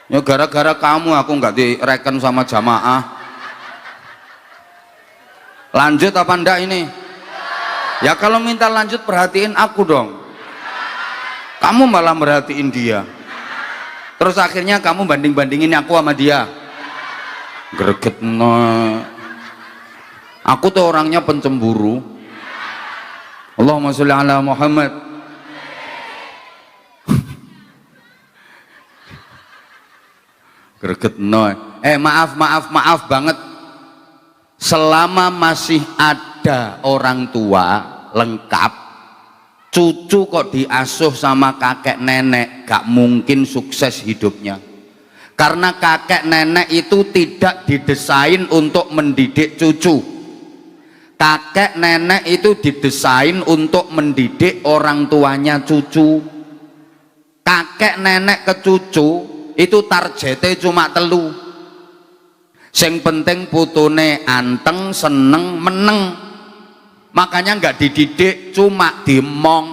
Ya gara-gara kamu aku nggak direken sama jamaah. Lanjut apa ndak ini? Ya kalau minta lanjut perhatiin aku dong. Kamu malah merhatiin dia. Terus akhirnya kamu banding-bandingin aku sama dia. Greget no. Aku tuh orangnya pencemburu. Allahumma sholli ala Muhammad. Greget no. Maaf banget. Selama masih ada orang tua lengkap, cucu kok diasuh sama kakek nenek, gak mungkin sukses hidupnya. Karena kakek nenek itu tidak didesain untuk mendidik cucu. Kakek nenek itu didesain untuk mendidik orang tuanya cucu. Kakek nenek ke cucu itu targetnya cuma telu. Sing penting putune anteng, seneng, meneng. Makanya nggak dididik, cuma dimong.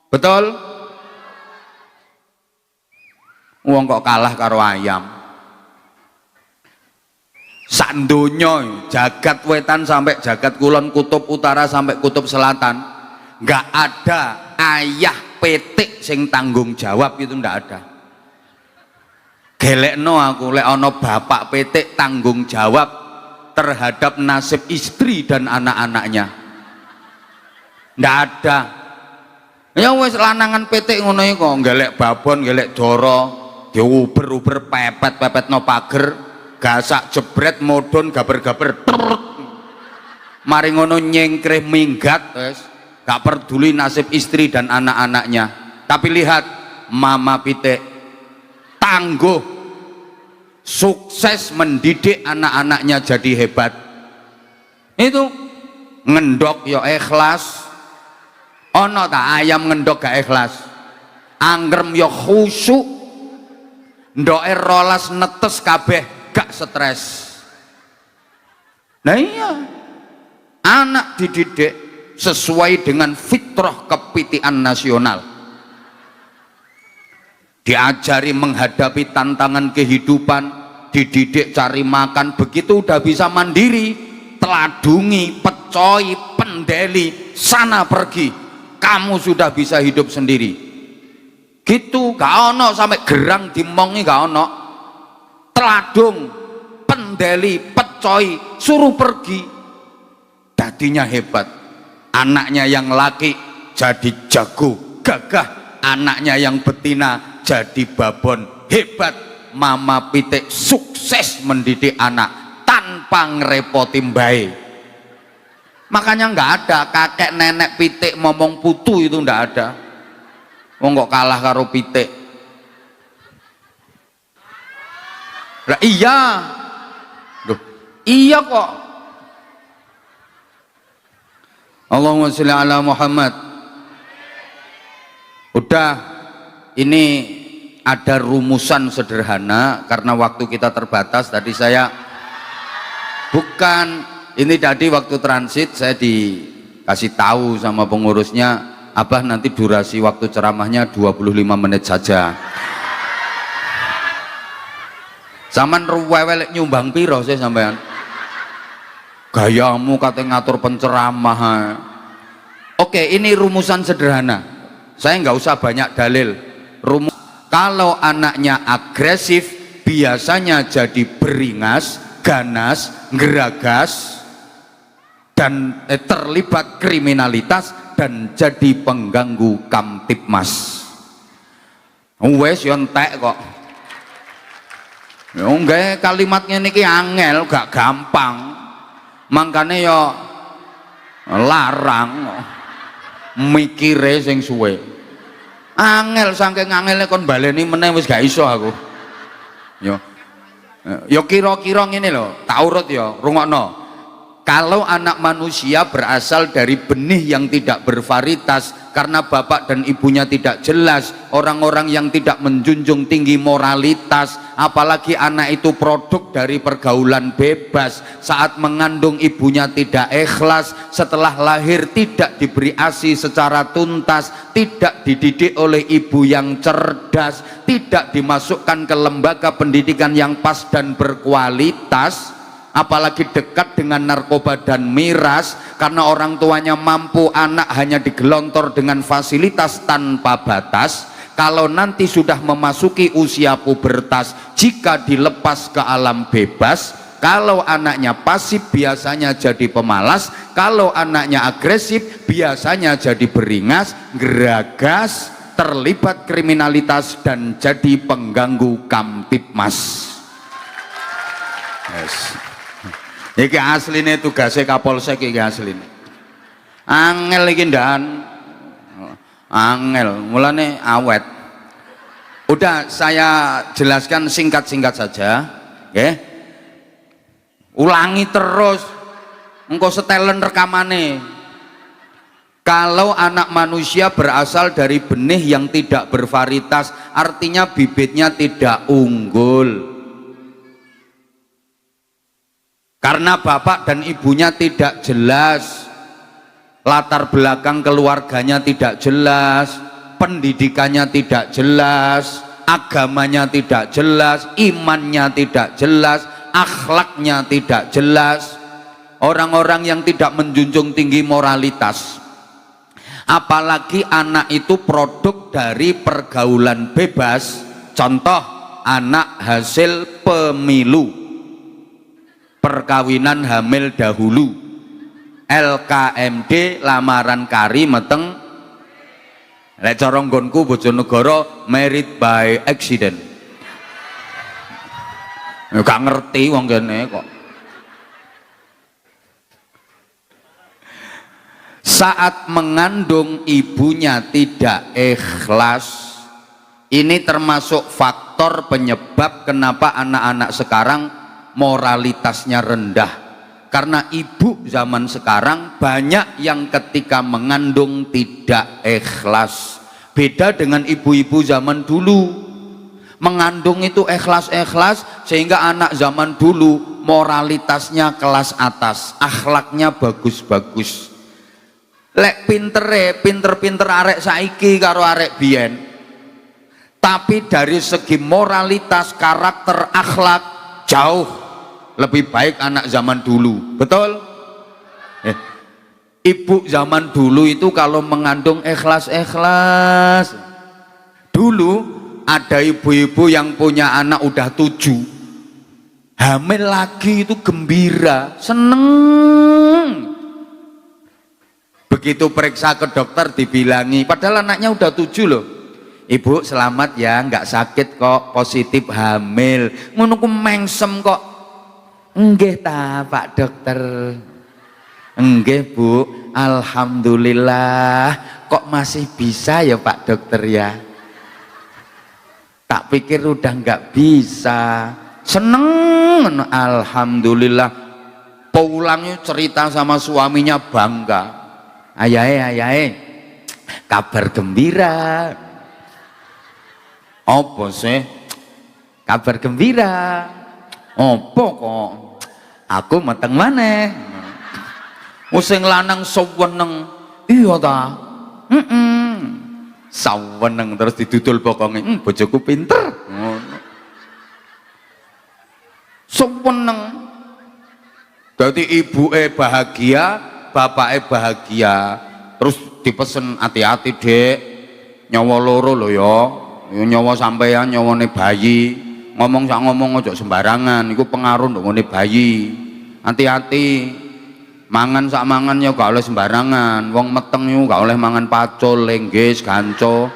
Betul? Wong kok kalah karo ayam. Sak donya jagat wetan sampai jagat kulon, kutub utara sampai kutub selatan, nggak ada ayah petik sing tanggung jawab, itu nggak ada. Gelekno aku lek ana bapak petik tanggung jawab terhadap nasib istri dan anak-anaknya. Ndak ada. Ya wis lanangan petik ngono iki kok gelek babon, gelek doro, diuber-uber pepet-pepetno pager, gasak jebret modon gaber-gaber. Mari ngono nyengkreh minggat wis, gak peduli nasib istri dan anak-anaknya. Tapi lihat mama pitik tangguh, sukses mendidik anak-anaknya jadi hebat. Itu ngendok ya ikhlas. Ono tak ayam ngendok gak ikhlas? Anggrem ya khusyuk. Ndoke rolas netes kabeh gak stres. Nah iya, anak dididik sesuai dengan fitrah kepitian nasional. Diajari menghadapi tantangan kehidupan, dididik cari makan, begitu udah bisa mandiri, teladungi, pecoi, pendeli, sana pergi, kamu sudah bisa hidup sendiri. Gitu, gak ono sampai gerang dimongi, gak ono. Teladung, pendeli, pecoi, suruh pergi, dadinya hebat. Anaknya yang laki jadi jago, gagah. Anaknya yang betina jadi babon, hebat. Mama pitik sukses mendidik anak tanpa ngerepoti mbae. Makanya nggak ada kakek nenek pitik ngomong putu, itu nggak ada. Wong kok kalah karo pitik. Lah iya. Loh, iya kok. Allahumma sholli ala Muhammad. Udah, ini ada rumusan sederhana karena waktu kita terbatas. Tadi saya ini tadi waktu transit saya dikasih tahu sama pengurusnya, Abah nanti durasi waktu ceramahnya 25 menit saja. Saman ruwewelek nyumbang piro sih sampean? Gayamu katanya ngatur penceramah. Oke, ini rumusan sederhana. Saya nggak usah banyak dalil. Kalau anaknya agresif, biasanya jadi beringas, ganas, geragas, dan terlibat kriminalitas dan jadi pengganggu kamtipmas. Wes yontek kok. Nggak, kalimatnya niki angel, gak gampang. Makanya yo larang. Mikire sing suwe angel, saking angele kon baleni meneh wis gak iso aku. Yo kira-kira ngene lho, tak urut ya, rungokno. Kalau anak manusia berasal dari benih yang tidak bervarietas karena bapak dan ibunya tidak jelas, orang-orang yang tidak menjunjung tinggi moralitas, apalagi anak itu produk dari pergaulan bebas, saat mengandung ibunya tidak ikhlas, setelah lahir tidak diberi ASI secara tuntas, tidak dididik oleh ibu yang cerdas, tidak dimasukkan ke lembaga pendidikan yang pas dan berkualitas, apalagi dekat dengan narkoba dan miras karena orang tuanya mampu, anak hanya digelontor dengan fasilitas tanpa batas. Kalau nanti sudah memasuki usia pubertas, jika dilepas ke alam bebas, kalau anaknya pasif biasanya jadi pemalas, kalau anaknya agresif biasanya jadi beringas, geragas, terlibat kriminalitas dan jadi pengganggu kamtipmas. Yes. Iki asline tugasnya Kapolsek, iki asline angel iki ndan, angel mulane awet. Udah saya jelaskan singkat-singkat saja, okay? Ulangi terus engko setelen rekamane. Kalau anak manusia berasal dari benih yang tidak bervarietas, artinya bibitnya tidak unggul. Karena bapak dan ibunya tidak jelas, latar belakang keluarganya tidak jelas, pendidikannya tidak jelas, agamanya tidak jelas, imannya tidak jelas, akhlaknya tidak jelas. Orang-orang yang tidak menjunjung tinggi moralitas, apalagi anak itu produk dari pergaulan bebas. Contoh, anak hasil pemilu, perkawinan hamil dahulu, LKMD, lamaran kari meteng, lek cara nggonku Bojonegoro married by accident. Gak ngerti wong kene kok. Saat mengandung ibunya tidak ikhlas, ini termasuk faktor penyebab kenapa anak-anak sekarang moralitasnya rendah. Karena ibu zaman sekarang banyak yang ketika mengandung tidak ikhlas. Beda dengan ibu-ibu zaman dulu, mengandung itu ikhlas-ikhlas, sehingga anak zaman dulu moralitasnya kelas atas, akhlaknya bagus-bagus. Lek pinter-pinter arek saiki karo arek biyen, tapi dari segi moralitas, karakter, akhlak jauh lebih baik anak zaman dulu. Betul? Ibu zaman dulu itu kalau mengandung ikhlas-ikhlas. Dulu ada ibu-ibu yang punya anak udah 7, hamil lagi itu gembira, seneng. Begitu periksa ke dokter dibilangi, padahal anaknya udah 7 loh, ibu selamat ya, nggak sakit kok, positif hamil. Ngono ku mengsem kok. Nggih ta Pak Dokter. Nggih Bu, alhamdulillah. Kok masih bisa ya Pak Dokter ya? Tak pikir udah nggak bisa. Seneng, alhamdulillah. Pulangnya cerita sama suaminya bangga. Ayahe, kabar gembira. Apa sih? Kabar gembira. Apa kok? Aku meteng maneh. Sing lanang saweneng. Iya ta? Saweneng terus didudul bokonge. Bojoku pinter. Ngono. Saweneng. Dadi ibuke bahagia, bapake bahagia. Terus dipesen hati-hati, Dek. Nyawa loro lho ya. Nyawa sampean, nyawane bayi. Ngomong sak ngomong ojo sembarangan, iku pengaruh ndongone bayi. Hati-hati. Mangan sak mangan ya gak oleh sembarangan. Wong meteng yo gak oleh mangan pacul, lenggis, ganco.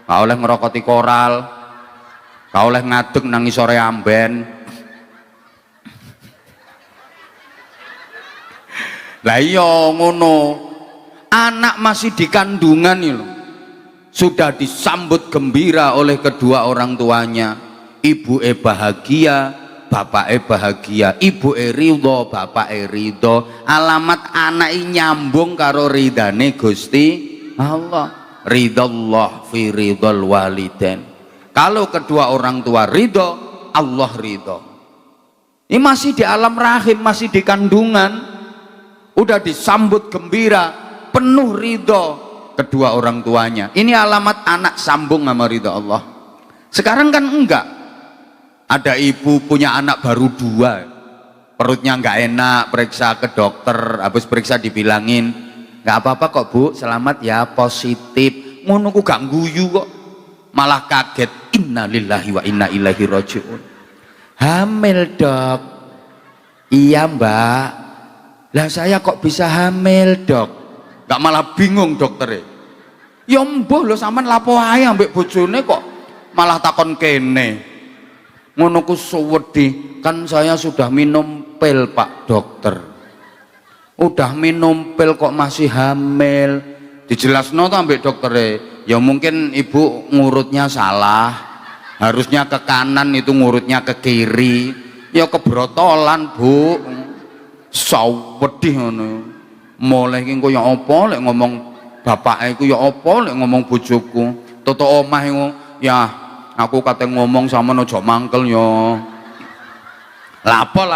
Gak oleh ngerokoti koral. Gak oleh ngadeg nang isore amben. Lah iya ngono. Anak masih di kandungan nih loh, sudah disambut gembira oleh kedua orang tuanya. Ibu bahagia, bapake bahagia, ibu ridho, bapak ridho, alamat anak nyambung karo ridane Gusti Allah. Ridallah fi ridal walidain. Kalau kedua orang tua ridho, Allah ridho. Ini masih di alam rahim, masih di kandungan, udah disambut gembira, penuh ridho kedua orang tuanya. Ini alamat anak sambung sama ridho Allah. Sekarang kan enggak. Ada ibu punya anak baru 2, perutnya nggak enak, periksa ke dokter, habis periksa dibilangin nggak apa-apa kok bu, selamat ya, positif. Ngono ku gak guyu kok, malah kaget. Innalillahi wa inna ilaihi rajiun. Hamil dok? Iya mbak. Lah saya kok bisa hamil dok? Gak malah bingung dokternya. Ya mbuh lho sampean lapo ae ambek bojone kok malah takon kene. Ngono ku suwedi, kan saya sudah minum pil pak dokter. Udah minum pil kok masih hamil. Dijelasno to ambek doktere, ya mungkin ibu ngurutnya salah, harusnya ke kanan, itu ngurutnya ke kiri, ya kebrotolan bu. Sawedi ngono. Mulai ki kaya apa lek ngomong bapake iku, ya apa lek ngomong bojoku. Toto omah iku ya aku kate ngomong sama nojo mangkel yo. Lapo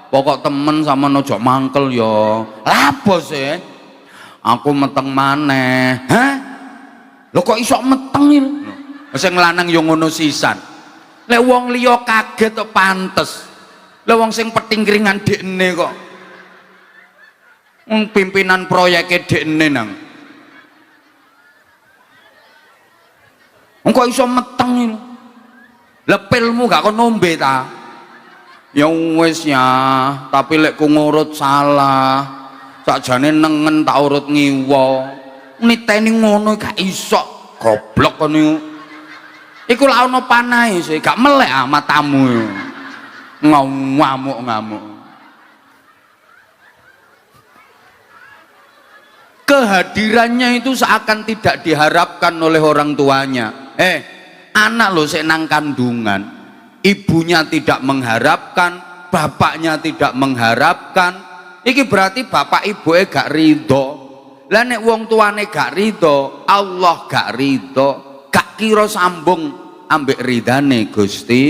pokok temen sama nojo mangkel yo. Lapo sih? Aku meteng maneh. Hah? Lho kok iso meteng iki? Sing lanang yo ngono sisan. Lek wong liya kaget kok pantes. Lek wong sing petingkringan dekne kok. Pimpinan proyeke dekne nang. Kok iso meteng iki? Lepilmu gak kon nombe ta? Ya wis ya, tapi lek ku ngurut salah. Sakjane nengen tak urut ngiwa. Niteni ngono gak iso. Goblok kon niku. Iku lak ana panahe sih, gak melek matamu. Ngamuk-ngamuk. Kehadirannya itu seakan tidak diharapkan oleh orang tuanya. Anak lo sik nang kandungan, ibunya tidak mengharapkan, bapaknya tidak mengharapkan. Iki berarti bapak ibu gak ridho. Lah nek wong tuane gak ridho, Allah gak ridho, gak kira sambung ambek ridane Gusti.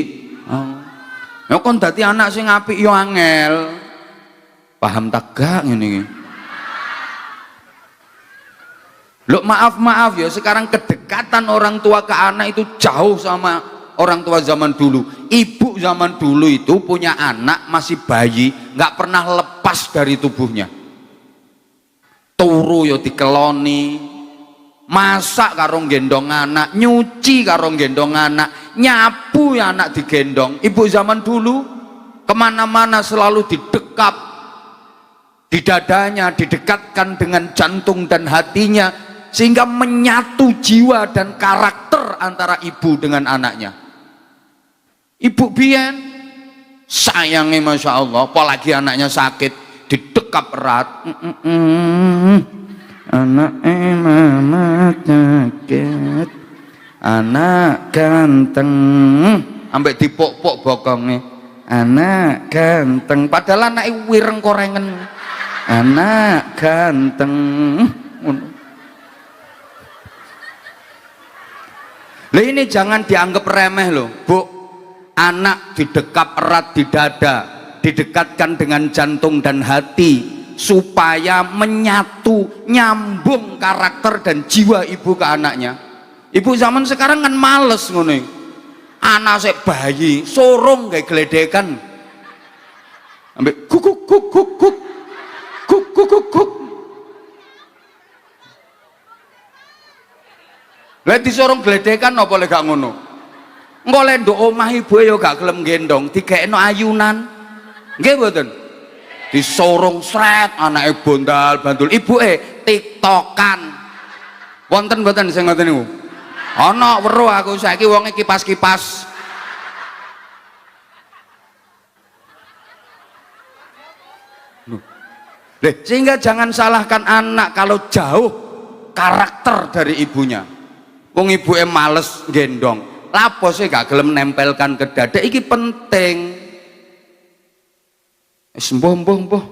Ya kon dadi anak sing apik yo angel. Paham tak gak ngene iki? Loh maaf ya, sekarang kedekatan orang tua ke anak itu jauh sama orang tua zaman dulu. Ibu zaman dulu itu punya anak masih bayi, nggak pernah lepas dari tubuhnya. Turu yo dikeloni, masak karo gendong anak, nyuci karo gendong anak, nyapu ya anak digendong. Ibu zaman dulu kemana-mana selalu didekap di dadanya, didekatkan dengan jantung dan hatinya, sehingga menyatu jiwa dan karakter antara ibu dengan anaknya. Ibu biyen sayangnya masya Allah, apalagi anaknya sakit didekap erat. Anak mama sakit, anak ganteng, ambek dipok-pok bokongnya. Anak ganteng, padahal anak wireng korengen. Anak ganteng. Lah ini jangan dianggap remeh loh, Bu. Anak didekap erat di dada, didekatkan dengan jantung dan hati supaya menyatu, nyambung karakter dan jiwa ibu ke anaknya. Ibu zaman sekarang kan males ngono. Anak sek bayi, sorong kayak geledekan. Ambek kuk. Lah disorong gledekan apa lek gak ngono? Engko lek nduk omah ibuke ya gak gelem gendong, digekno ayunan. Nggih mboten? Disorong sret, anake bondal bandul, ibuke tiktokan. Wonten mboten sing ngoten niku? Ana weruh aku saiki wonge kipas-kipas. Sehingga jangan salahkan anak kalau jauh karakter dari ibunya. Wong ibuke males gendong, lapo sih gak gelem nempelkan ke dada. Iki penting. Mbah.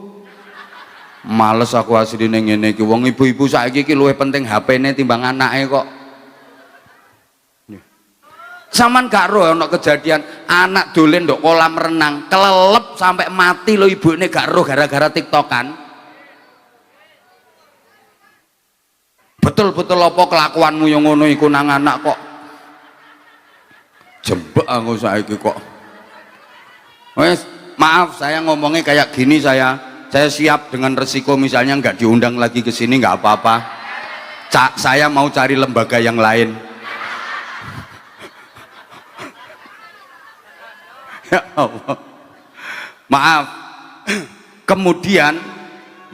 Males aku asline ngene iki. Wong ibu-ibu saiki iki luwih penting HP-ne timbang anake kok. Saman gak roh ana kejadian anak dolen ndok kolam renang, kelelep sampai mati lho ibune gak roh gara-gara TikTokan. Betul-betul apa kelakuanmu yang ngono iku nang anak kok. Jembek aku saiki kok. Wes, maaf saya ngomongnya kayak gini, saya siap dengan resiko misalnya nggak diundang lagi ke sini nggak apa-apa. Saya mau cari lembaga yang lain. Ya Allah. Maaf. Kemudian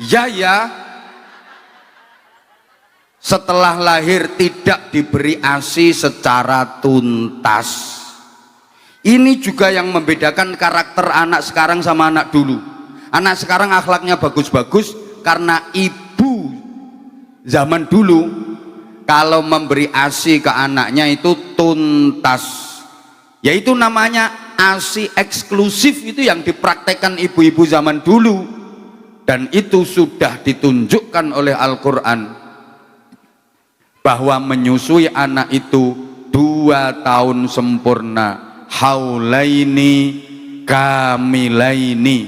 Yaya setelah lahir tidak diberi ASI secara tuntas. Ini juga yang membedakan karakter anak sekarang sama anak dulu. Anak sekarang akhlaknya bagus-bagus karena ibu zaman dulu kalau memberi ASI ke anaknya itu tuntas. Yaitu namanya ASI eksklusif, itu yang dipraktekkan ibu-ibu zaman dulu. Dan itu sudah ditunjukkan oleh Al-Quran bahwa menyusui anak itu 2 tahun sempurna, haulaini kamilaini,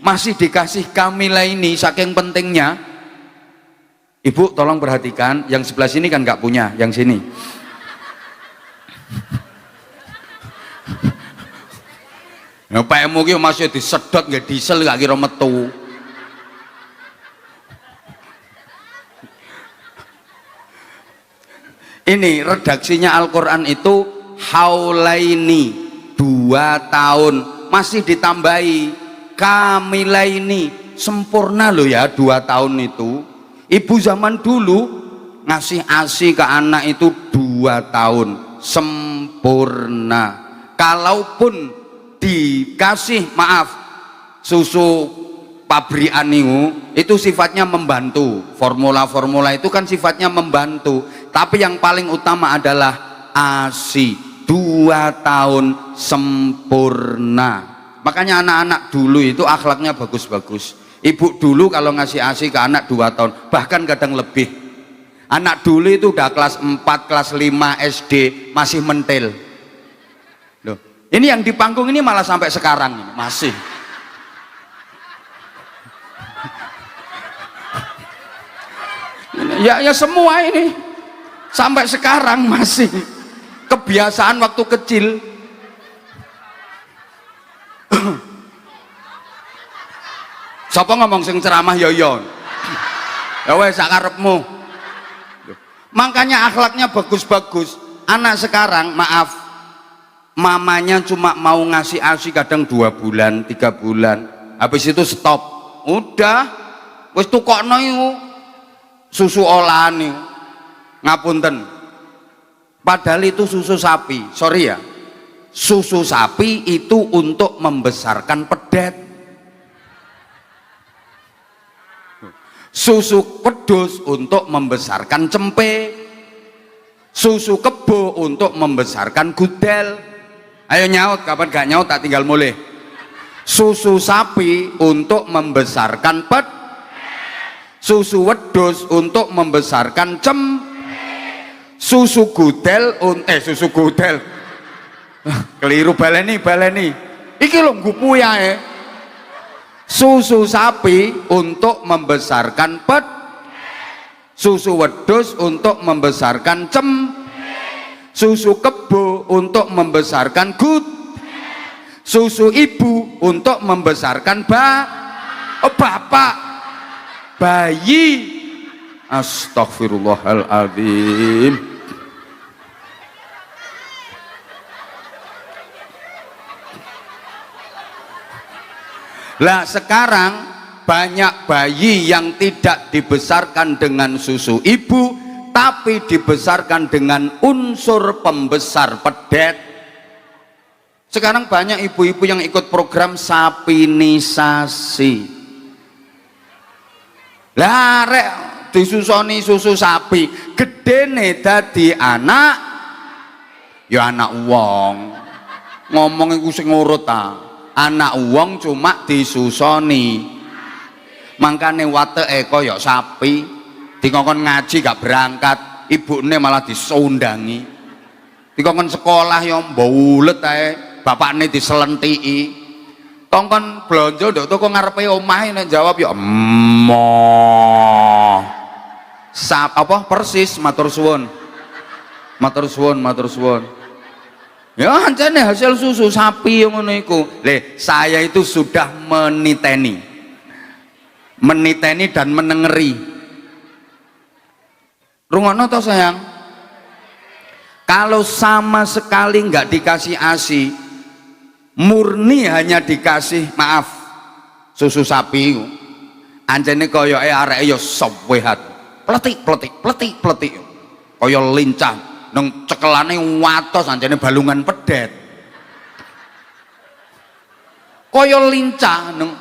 masih dikasih kamilaini. Saking pentingnya, ibu tolong perhatikan, yang sebelah sini kan nggak punya, yang sini ya PMU ki masih disedot nggak diesel gak kira metu. Ini redaksinya Al-Quran itu haulaini 2 tahun, masih ditambahi kamilaini, sempurna loh ya 2 tahun itu. Ibu zaman dulu ngasih ASI ke anak itu 2 tahun sempurna. Kalaupun dikasih susu pabrikan itu sifatnya membantu, formula-formula itu kan sifatnya membantu, tapi yang paling utama adalah ASI 2 tahun sempurna. Makanya anak-anak dulu itu akhlaknya bagus-bagus. Ibu dulu kalau ngasih ASI ke anak 2 tahun, bahkan kadang lebih. Anak dulu itu udah kelas 4, kelas 5 SD masih mentil. Loh, ini yang di panggung ini malah sampai sekarang ini masih. Ya semua ini sampai sekarang masih kebiasaan waktu kecil. Siapa ngomong sing ceramah ya wes sakarepmu. Makanya akhlaknya bagus-bagus. Anak sekarang mamanya cuma mau ngasih ASI kadang 2 bulan 3 bulan, habis itu stop, udah wes tukokno iku susu olahan nih, ngapunten, padahal itu susu sapi. Sorry ya, susu sapi itu untuk membesarkan pedet, susu wedhus untuk membesarkan cempe, susu kebo untuk membesarkan gudel. Ayo nyaut, kapan gak nyaut tak tinggal mulai. Susu sapi untuk membesarkan pet, susu wedhus untuk membesarkan susu gudel susu gudel keliru, baleni iki lho nggupu ya. Susu sapi untuk membesarkan pet, susu wedhus untuk membesarkan susu kebo untuk membesarkan susu ibu untuk membesarkan bapak bayi. Astagfirullahaladzim. Lah sekarang banyak bayi yang tidak dibesarkan dengan susu ibu, tapi dibesarkan dengan unsur pembesar pedet. Sekarang banyak ibu-ibu yang ikut program sapinisasi. Lah rek disusoni susu sapi, gedene dadi anak ya anak wong. Ngomong iku sing ngurut ta. anak wong cuma disusoni. Mangkane wateke kaya sapi, dikongkon ngaji gak berangkat, ibune malah disundangi. Dikongkon sekolah ya mbaulet ae, bapakne diselentiki. Kongkon blonjo nduk toko ngarepe omahe nek jawab ya emoh. Apa persis matur suwun. Matur suwun, matur suwun. Ya ancene hasil susu sapi yang ngono iku. Saya itu sudah meniteni dan menengeri. Rungono toh sayang, kalau sama sekali nggak dikasih ASI, murni hanya dikasih maaf susu sapi, anjene koyoke areke ya sopwehat, pletik koyo lincah nang cekelane watos anjene balungan pedet, koyo lincah nang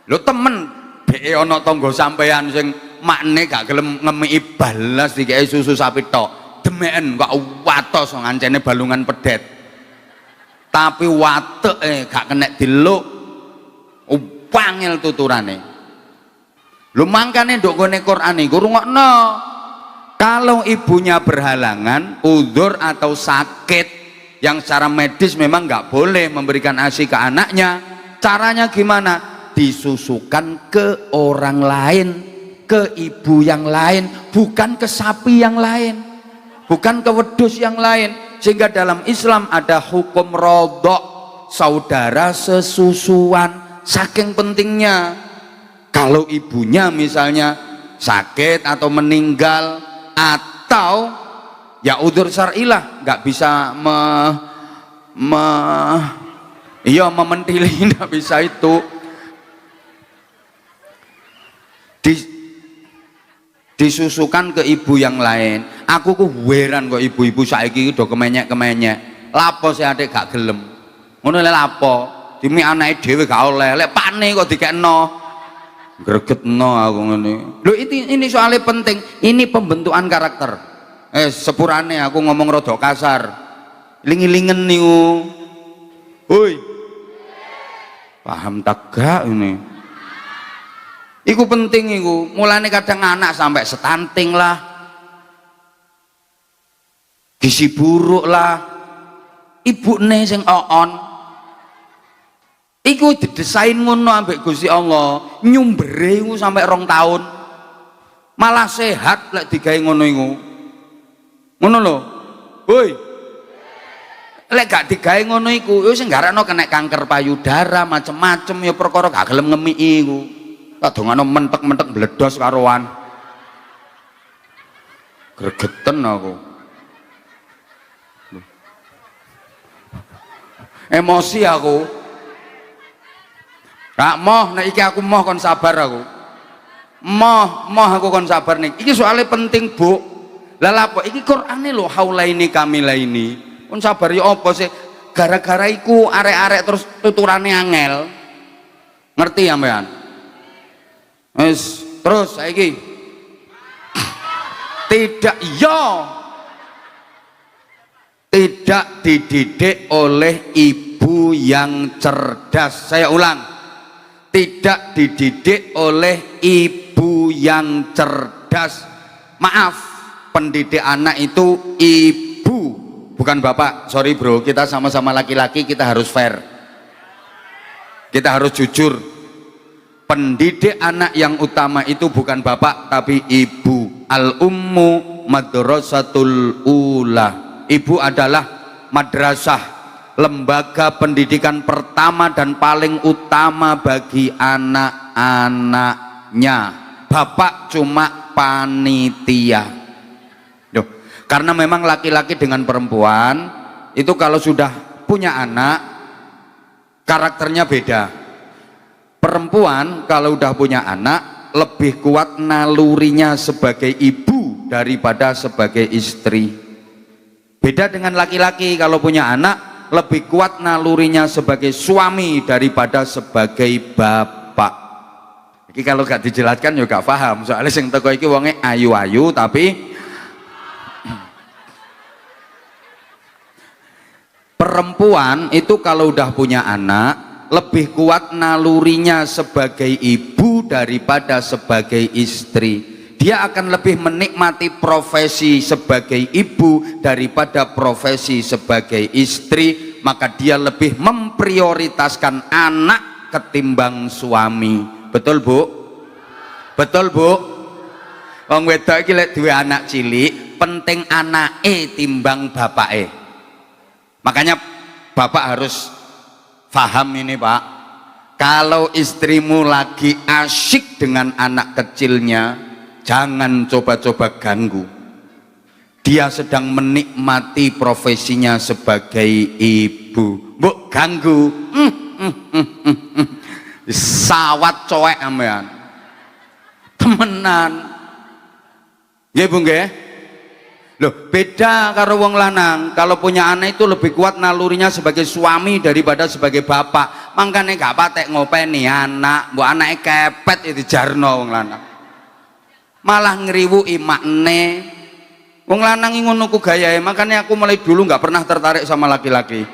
lho temen. Ana tangga sampean sing makne gak gelem ngemiki balas dikeki susu sapi tok, demeken kok watos ngancene balungan pedet, tapi wateke gak kenek diluk, pangil tuturane. Lho mangkane nduk ngene Quran iku rungokno, kalau ibunya berhalangan, udzur atau sakit yang secara medis memang nggak boleh memberikan ASI ke anaknya, caranya gimana? Disusukan ke orang lain, ke ibu yang lain, bukan ke sapi yang lain, bukan ke wedhus yang lain. Sehingga dalam Islam ada hukum rodok, saudara sesusuan. Saking pentingnya, kalau ibunya misalnya sakit atau meninggal, atau ya udzur syar'ilah nggak bisa mementili, nggak bisa itu. Disusukan ke ibu yang lain. Aku ku heran kok ibu-ibu saiki do kemenyek-kemenyek. Lapo sih adik gak gelem? Ngono lek lapo? Demi anake dhewe gak oleh. Lek pane kok dikekno. Gregetno aku ngene. Lho ini soalnya penting. Ini pembentukan karakter. Sepurane aku ngomong rada kasar. Ling-lingen niku. Hoi. Paham tak gak ini? Iku penting iku, mulane kadang anak sampai stunting lah, gizi buruk lah, ibune sing oon. Iku didesain ngono ambek Gusti Allah, nyumbere iku sampai 2 tahun, malah sehat lek digawe ngono iku. Ngono lho, woi. Lek gak digawe ngono iku, wis nggarakno kena kanker payudara, macem-macem ya perkara gak gelem ngemiki iku. Kadungane mentek-mentek bledos karoan. Gregeten aku. Emosi aku. Gak moh nek iki aku moh kon sabar aku. Moh aku kon sabar nih. Iki soalnya penting, Bu. Lah lapo iki Qur'ane lho haulaini kamilaini. Kon sabar ya apa sih? Gara-gara iku arek-arek terus tuturane angel. Ngerti ya, Mbak? Wes, terus saiki tidak dididik oleh ibu yang cerdas. Saya ulang, tidak dididik oleh ibu yang cerdas. Maaf, pendidik anak itu ibu, bukan bapak. Sorry bro, kita sama-sama laki-laki, kita harus fair, kita harus jujur. Pendidik anak yang utama itu bukan bapak tapi ibu. Al-ummu madrasatul ula. Ibu adalah madrasah, lembaga pendidikan pertama dan paling utama bagi anak-anaknya. Bapak cuma panitia. Duh, karena memang laki-laki dengan perempuan itu kalau sudah punya anak karakternya beda. Perempuan kalau udah punya anak lebih kuat nalurinya sebagai ibu daripada sebagai istri. Beda dengan laki-laki, kalau punya anak lebih kuat nalurinya sebagai suami daripada sebagai bapak. Ini kalau gak dijelaskan juga gak paham, soalnya sing teko iki wonge ayu-ayu tapi perempuan itu kalau udah punya anak lebih kuat nalurinya sebagai ibu daripada sebagai istri. Dia akan lebih menikmati profesi sebagai ibu daripada profesi sebagai istri, maka dia lebih memprioritaskan anak ketimbang suami. Betul Bu? Betul Bu? Wong wedok iki lek duwe anak cilik penting anake timbang bapake. Makanya bapak harus paham ini Pak, kalau istrimu lagi asyik dengan anak kecilnya, jangan coba-coba ganggu. Dia sedang menikmati profesinya sebagai ibu. Mbok ganggu, sawat coek ambean. Temenan. Nggih Bu nggih? Loh, beda karo wong lanang. Kalau punya anak itu lebih kuat nalurinya sebagai suami daripada sebagai bapak. Mangkane gak patek ngopeni anak, mbok anake kepet itu dijarno wong lanang. Malah ngriwuki makne. Wong lanang ngono ku gayahe, makanya aku mulai dulu nggak pernah tertarik sama laki-laki.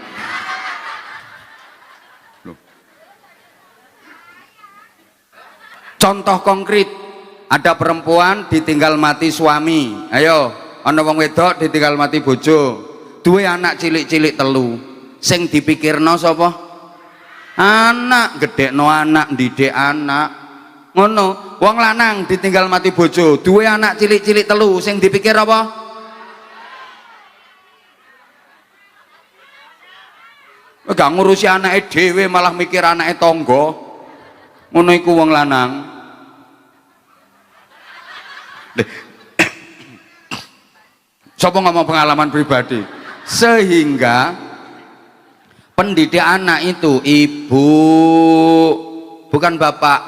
Contoh konkret, ada perempuan ditinggal mati suami. Ayo, ana wong wedok ditinggal mati bojo. Duwe anak cilik-cilik telu. Sing dipikirno sapa? Anak, gedhekno anak, ndidik anak. Ngono, wong lanang ditinggal mati bojo, duwe anak cilik-cilik telu, sing dipikir apa? Gak ngurusi anake dhewe, malah mikir anake tangga. Ngono iku wong lanang. Sapa ngomong pengalaman pribadi? Sehingga pendidik anak itu ibu, bukan bapak.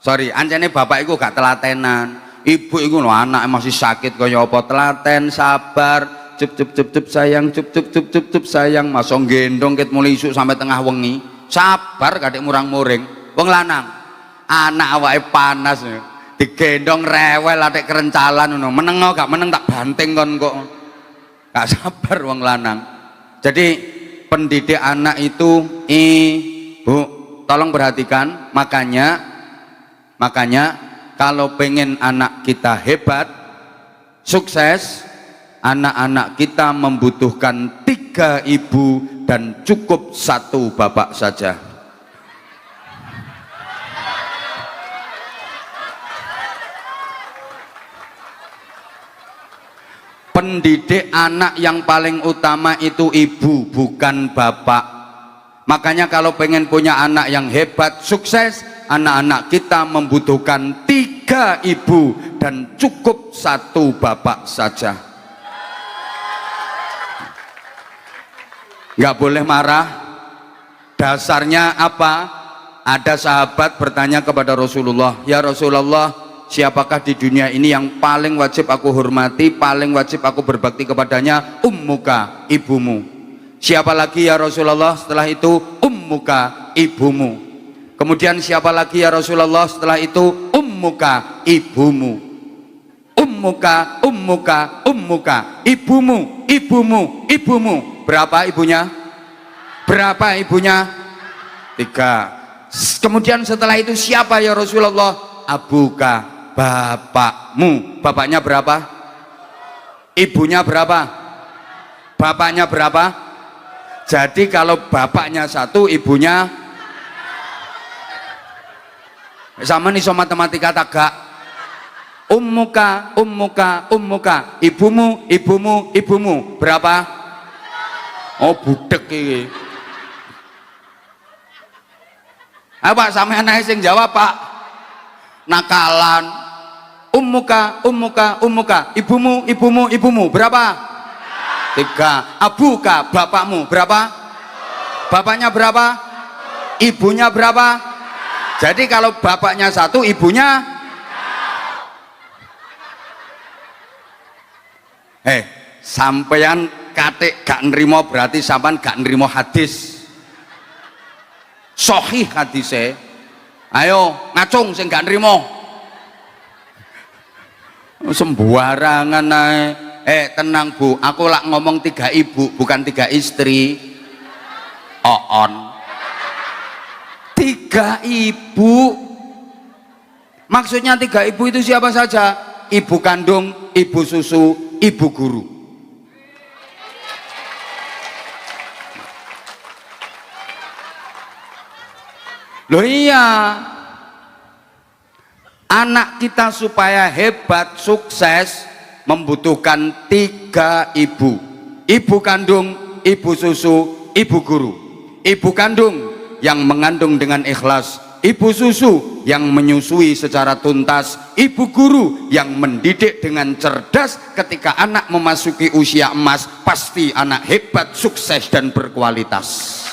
Sorry, anjane bapak itu gak telatenan. Ibu itu loh, anak masih sakit kaya apa, telaten, sabar, cup sayang, cup sayang, masong gendong ket mulai isuk sampai tengah wengi, sabar kadek murang-muring. Wong lanang, anak awake panas, digendong rewel adek kerencalan ngono, meneng gak meneng tak banting kon kok. Gak sabar wong lanang. Jadi pendidik anak itu ibu, tolong perhatikan, makanya kalau pengen anak kita hebat, sukses, anak-anak kita membutuhkan 3 ibu dan cukup 1 bapak saja. Pendidik anak yang paling utama itu ibu, bukan bapak. Makanya kalau pengen punya anak yang hebat, sukses, anak-anak kita membutuhkan 3 ibu dan cukup 1 bapak saja. Nggak boleh marah. Dasarnya apa? Ada sahabat bertanya kepada Rasulullah, ya Rasulullah, siapakah di dunia ini yang paling wajib aku hormati, paling wajib aku berbakti kepadanya? Ummuka, ibumu. Siapa lagi ya Rasulullah? Setelah itu ummuka, ibumu. Kemudian siapa lagi ya Rasulullah? Setelah itu ummuka, ibumu. Ummuka, ibumu, ibumu. Berapa ibunya? Berapa ibunya? 3. Kemudian setelah itu siapa ya Rasulullah? Abuka, bapakmu. Bapaknya berapa? Ibunya berapa? Bapaknya berapa? Jadi kalau bapaknya 1, ibunya sama nih, so matematika tagak. Ummuka, ibumu. Berapa? Oh budek iki. Apa sampe anake sing jawab, Pak? Nakalan. Ummuka, ibumu. Berapa? 3. Abuka, bapakmu. Berapa? Bapaknya berapa? Ibunya berapa? Jadi kalau bapaknya 1, ibunya sampeyan katik gak nerima, berarti sampean gak nerima hadis sahih hadise. Ayo ngacung sing gak nerima, sembarangan ae. Tenang Bu, aku lak ngomong 3 ibu bukan 3 istri. On 3 ibu. Maksudnya 3 ibu itu siapa saja? Ibu kandung, ibu susu, ibu guru. Loh iya, anak kita supaya hebat, sukses membutuhkan 3 ibu. Ibu kandung, ibu susu, ibu guru. Ibu kandung yang mengandung dengan ikhlas, ibu susu yang menyusui secara tuntas, ibu guru yang mendidik dengan cerdas. Ketika anak memasuki usia emas, pasti anak hebat, sukses dan berkualitas.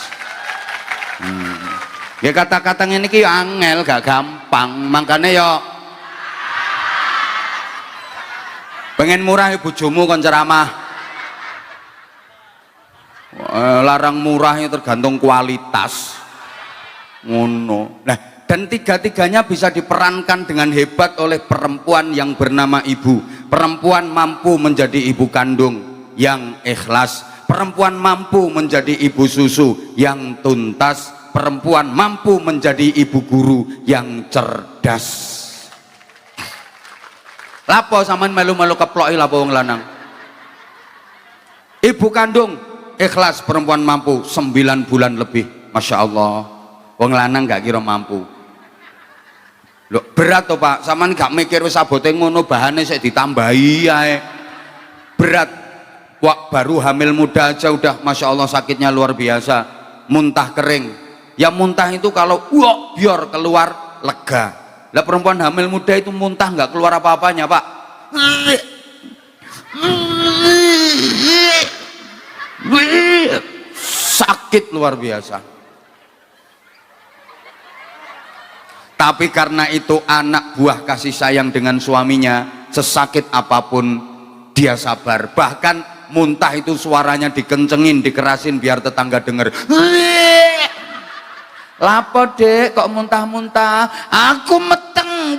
Ya kata-kata ini ki angel, gak gampang. Makanya ya pengen murah bojomu kon ceramah. Larang murahnya tergantung kualitas. Ngono. Nah, dan 3-tiganya bisa diperankan dengan hebat oleh perempuan yang bernama ibu. Perempuan mampu menjadi ibu kandung yang ikhlas. Perempuan mampu menjadi ibu susu yang tuntas. Perempuan mampu menjadi ibu guru yang cerdas. Lapo sampean melu-melu keploki lapo wong lanang. Ibu kandung ikhlas, perempuan mampu 9 bulan lebih. Masya Allah, wong lanang gak kira mampu. Loh, berat toh Pak, sampean gak mikir wis abote ngono, bahane sik ditambahi ae. Berat. Wak baru hamil muda aja udah Masya Allah sakitnya luar biasa. Muntah kering. Ya muntah itu kalau biar keluar lega. Lah perempuan hamil muda itu muntah nggak keluar apa-apanya Pak. Sakit luar biasa. Tapi karena itu anak buah kasih sayang dengan suaminya, sesakit apapun dia sabar. Bahkan muntah itu suaranya dikencengin, dikerasin biar tetangga denger. Lapo dek kok muntah-muntah? Aku meteng.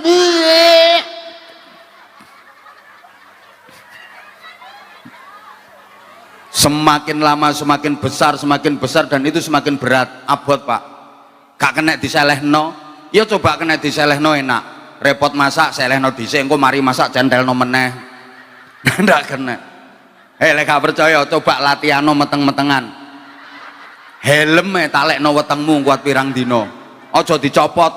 Semakin lama semakin besar dan itu semakin berat. Abot Pak, gak kena diselehno. Ya coba kena diselehno enak. Repot masak selehno dhisik, engko mari masak centelno meneh. Ndak kena. Lek gak percaya coba latihano meteng-metengan. Helm talekno wetengmu kuat pirang dino, ojo dicopot.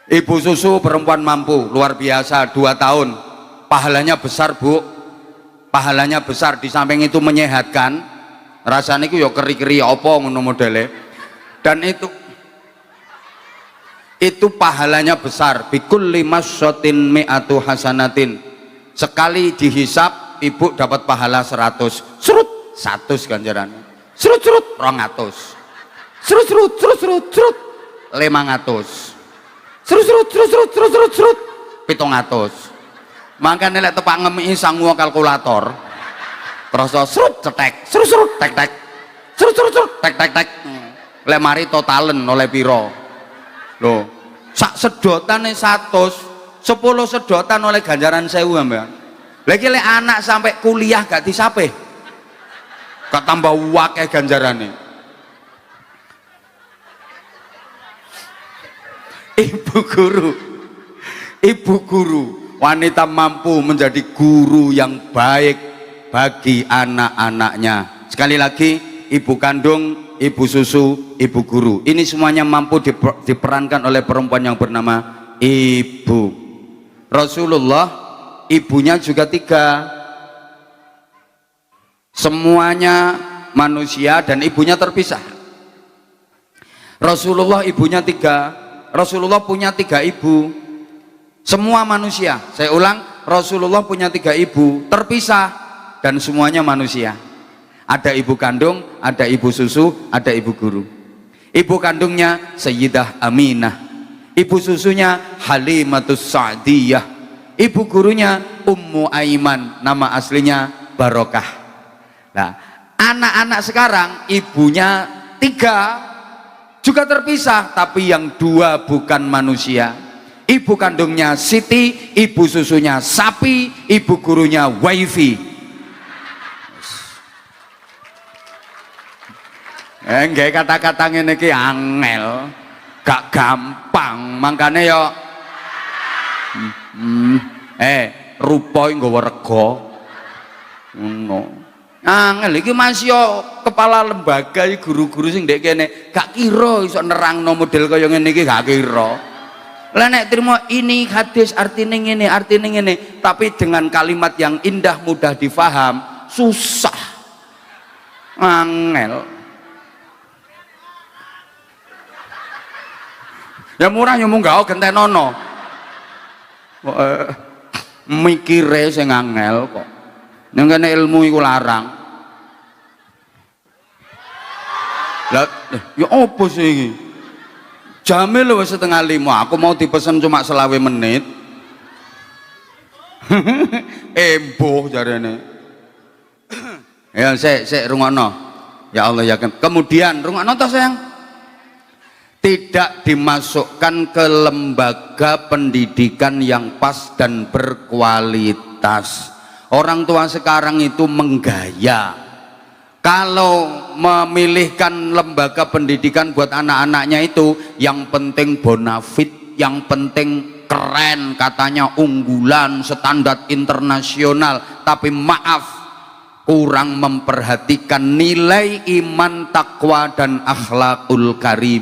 Ibu susu perempuan mampu luar biasa, 2 tahun pahalanya besar Bu, pahalanya besar. Di samping itu menyehatkan, rasanya itu ya keri-keri apa ngono modele, dan itu pahalanya besar. Bikulli masyatin mi'atu hasanatin, sekali dihisap ibu dapat pahala 100. Serut 100 ganjaran. Serut 200. Serut 500. Serut 700. Makanya lek tepak ngemi sangua kalkulator. Terus serut cetek, serut tek tek. Lek mari totalen oleh piro. Loh, sak sedotane 100, 10 sedotan oleh ganjaran 1000 Mbak. Lagi lek anak sampai kuliah gak disape, gak tambah wakeh ganjarane. Ibu guru wanita mampu menjadi guru yang baik bagi anak-anaknya. Sekali lagi, ibu kandung, ibu susu, ibu guru, ini semuanya mampu diperankan oleh perempuan yang bernama ibu. Rasulullah ibunya juga 3, semuanya manusia dan ibunya terpisah. Rasulullah ibunya 3, Rasulullah punya 3 ibu, semua manusia. Saya ulang, Rasulullah punya 3 ibu terpisah dan semuanya manusia. Ada ibu kandung, ada ibu susu, ada ibu guru. Ibu kandungnya Sayyidah Aminah, ibu susunya Halimatus Sa'diyah, ibu gurunya Ummu Aiman, nama aslinya Barokah. Nah, anak-anak sekarang ibunya 3 juga terpisah, tapi yang 2 bukan manusia. Ibu kandungnya Siti, ibu susunya sapi, ibu gurunya wifi. Nggih kata-kata ngene iki angel, gak gampang. Makane yo rupa nggawa rega. Ngono. Angel iki masih yo kepala lembaga guru-guru sing ndek kene gak kira iso nerangno model kaya ngene iki, gak kira. Lah nek trimo ini hadis artine ngene, tapi dengan kalimat yang indah mudah difaham, susah. Angel. Ya murah ya munggah gentenono. Mikire sing angel kok. Ning kene ilmu iku larang. Lah ya opo sih iki? Jame lho wis 4:30. Aku mau dipesen cuma 20 menit. Embuh jarene. Ya sik rungokno. Ya Allah ya. Kemudian rungokno to sayang. Tidak dimasukkan ke lembaga pendidikan yang pas dan berkualitas. Orang tua sekarang itu menggaya. Kalau memilihkan lembaga pendidikan buat anak-anaknya itu yang penting bonafit, yang penting keren, katanya unggulan, standar internasional, tapi maaf, kurang memperhatikan nilai iman, takwa dan akhlakul karim.